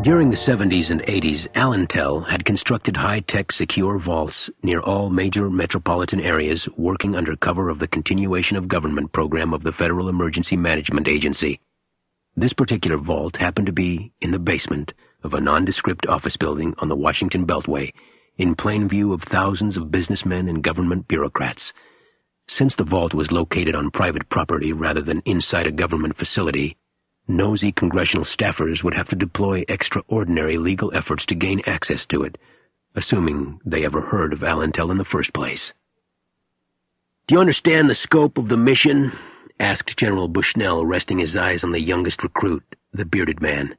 During the 70s and 80s, Allentel had constructed high-tech secure vaults near all major metropolitan areas, working under cover of the continuation of government program of the Federal Emergency Management Agency. This particular vault happened to be in the basement of a nondescript office building on the Washington Beltway, in plain view of thousands of businessmen and government bureaucrats. Since the vault was located on private property rather than inside a government facility, nosy congressional staffers would have to deploy extraordinary legal efforts to gain access to it, assuming they ever heard of Allentel in the first place. "Do you understand the scope of the mission?" asked General Bushnell, resting his eyes on the youngest recruit, the bearded man.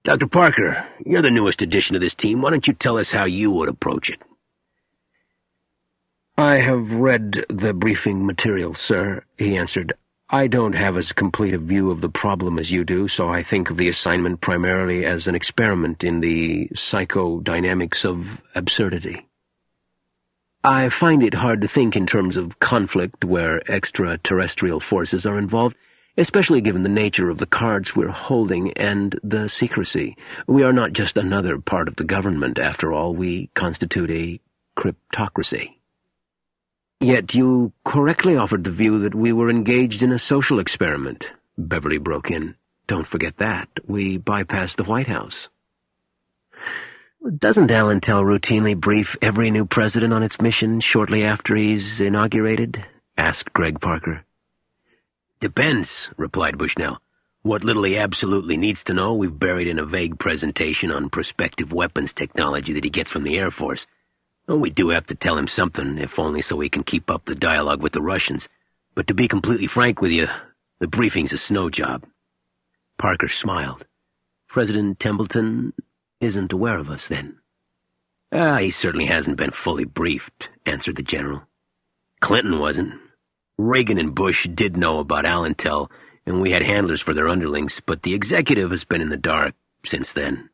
"Dr. Parker, you're the newest addition to this team. Why don't you tell us how you would approach it?" "I have read the briefing material, sir," he answered. "I don't have as complete a view of the problem as you do, so I think of the assignment primarily as an experiment in the psychodynamics of absurdity. I find it hard to think in terms of conflict where extraterrestrial forces are involved, especially given the nature of the cards we're holding and the secrecy. We are not just another part of the government, after all. We constitute a cryptocracy." "Yet you correctly offered the view that we were engaged in a social experiment," Beverly broke in. "Don't forget that. We bypassed the White House." "Doesn't Allentel routinely brief every new president on its mission shortly after he's inaugurated?" asked Greg Parker. "Depends," replied Bushnell. "What little he absolutely needs to know we've buried in a vague presentation on prospective weapons technology that he gets from the Air Force. Well, we do have to tell him something, if only so he can keep up the dialogue with the Russians. But to be completely frank with you, the briefing's a snow job." Parker smiled. "President Templeton isn't aware of us, then?" He certainly hasn't been fully briefed," answered the general. "Clinton wasn't. Reagan and Bush did know about Allentel, and we had handlers for their underlings, but the executive has been in the dark since then."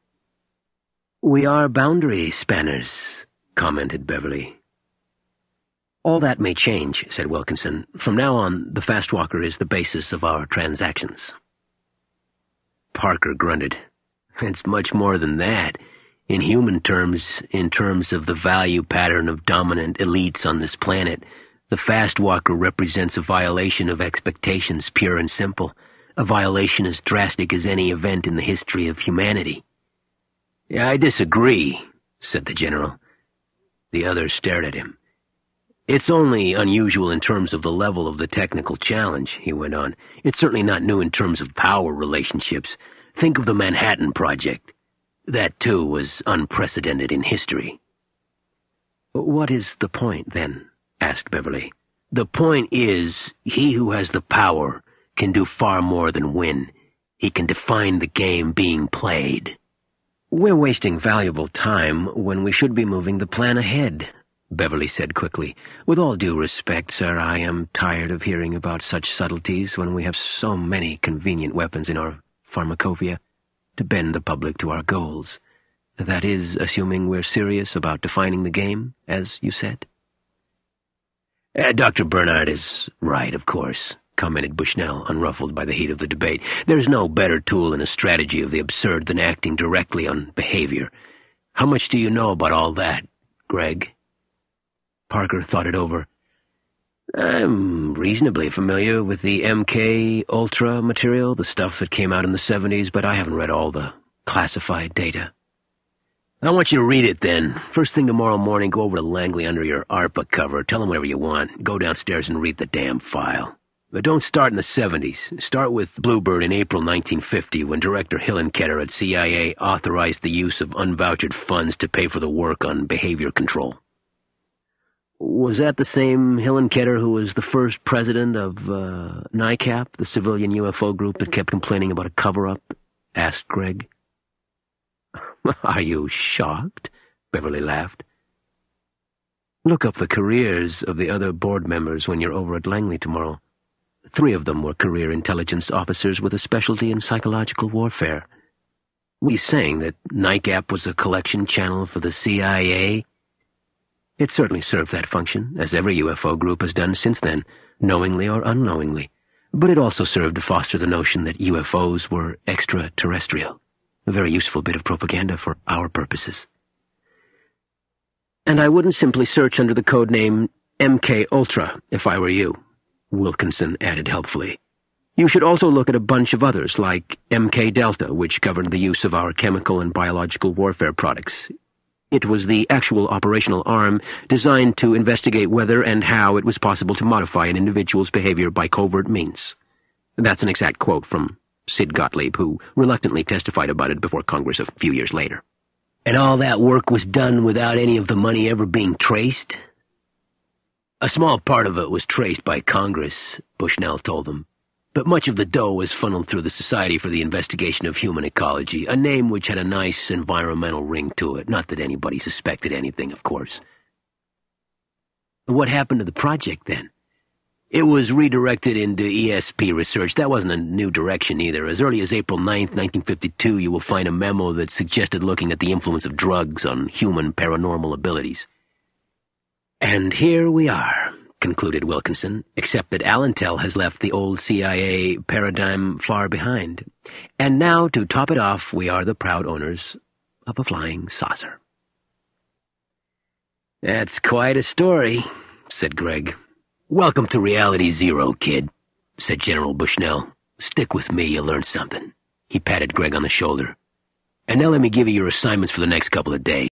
"We are boundary spanners," commented Beverly. "All that may change," said Wilkinson. "From now on, the Fastwalker is the basis of our transactions." Parker grunted. "It's much more than that. In human terms, in terms of the value pattern of dominant elites on this planet, the Fastwalker represents a violation of expectations, pure and simple, a violation as drastic as any event in the history of humanity." "I disagree," said the general. The other stared at him. "It's only unusual in terms of the level of the technical challenge," he went on. "It's certainly not new in terms of power relationships. Think of the Manhattan Project. That, too, was unprecedented in history." "What is the point, then?" asked Beverly. "The point is, he who has the power can do far more than win. He can define the game being played." "We're wasting valuable time when we should be moving the plan ahead," Beverly said quickly. "With all due respect, sir, I am tired of hearing about such subtleties when we have so many convenient weapons in our pharmacopoeia to bend the public to our goals. That is, assuming we're serious about defining the game, as you said." "Dr. Bernard is right, of course," commented Bushnell, unruffled by the heat of the debate. "There's no better tool in a strategy of the absurd than acting directly on behavior. How much do you know about all that, Greg?" Parker thought it over. "I'm reasonably familiar with the MK Ultra material, the stuff that came out in the 70s, but I haven't read all the classified data." "I want you to read it, then. First thing tomorrow morning, go over to Langley under your ARPA cover. Tell him whatever you want. Go downstairs and read the damn file. But don't start in the 70s. Start with Bluebird in April 1950, when Director Hillenketter at CIA authorized the use of unvouchered funds to pay for the work on behavior control." "Was that the same Hillenketter who was the first president of NICAP, the civilian UFO group that kept complaining about a cover-up?" asked Greg. "Are you shocked?" Beverly laughed. "Look up the careers of the other board members when you're over at Langley tomorrow. 3 of them were career intelligence officers with a specialty in psychological warfare. Were you saying that NICAP was a collection channel for the CIA?" "It certainly served that function, as every UFO group has done since then, knowingly or unknowingly. But it also served to foster the notion that UFOs were extraterrestrial. A very useful bit of propaganda for our purposes. And I wouldn't simply search under the code name MK Ultra if I were you, Wilkinson added helpfully. You should also look at a bunch of others, like MK Delta, which governed the use of our chemical and biological warfare products. It was the actual operational arm designed to investigate whether and how it was possible to modify an individual's behavior by covert means. That's an exact quote from Sid Gottlieb, who reluctantly testified about it before Congress a few years later. And all that work was done without any of the money ever being traced? A small part of it was traced by Congress, Bushnell told them. But much of the dough was funneled through the Society for the Investigation of Human Ecology, a name which had a nice environmental ring to it. Not that anybody suspected anything, of course. What happened to the project, then? It was redirected into ESP research. That wasn't a new direction either. As early as April 9th, 1952, you will find a memo that suggested looking at the influence of drugs on human paranormal abilities. And here we are, concluded Wilkinson, except that Allentel has left the old CIA paradigm far behind. And now, to top it off, we are the proud owners of a flying saucer. That's quite a story, said Gregg. Welcome to Reality Zero, kid, said General Bushnell. Stick with me, you'll learn something. He patted Gregg on the shoulder. And now let me give you your assignments for the next couple of days.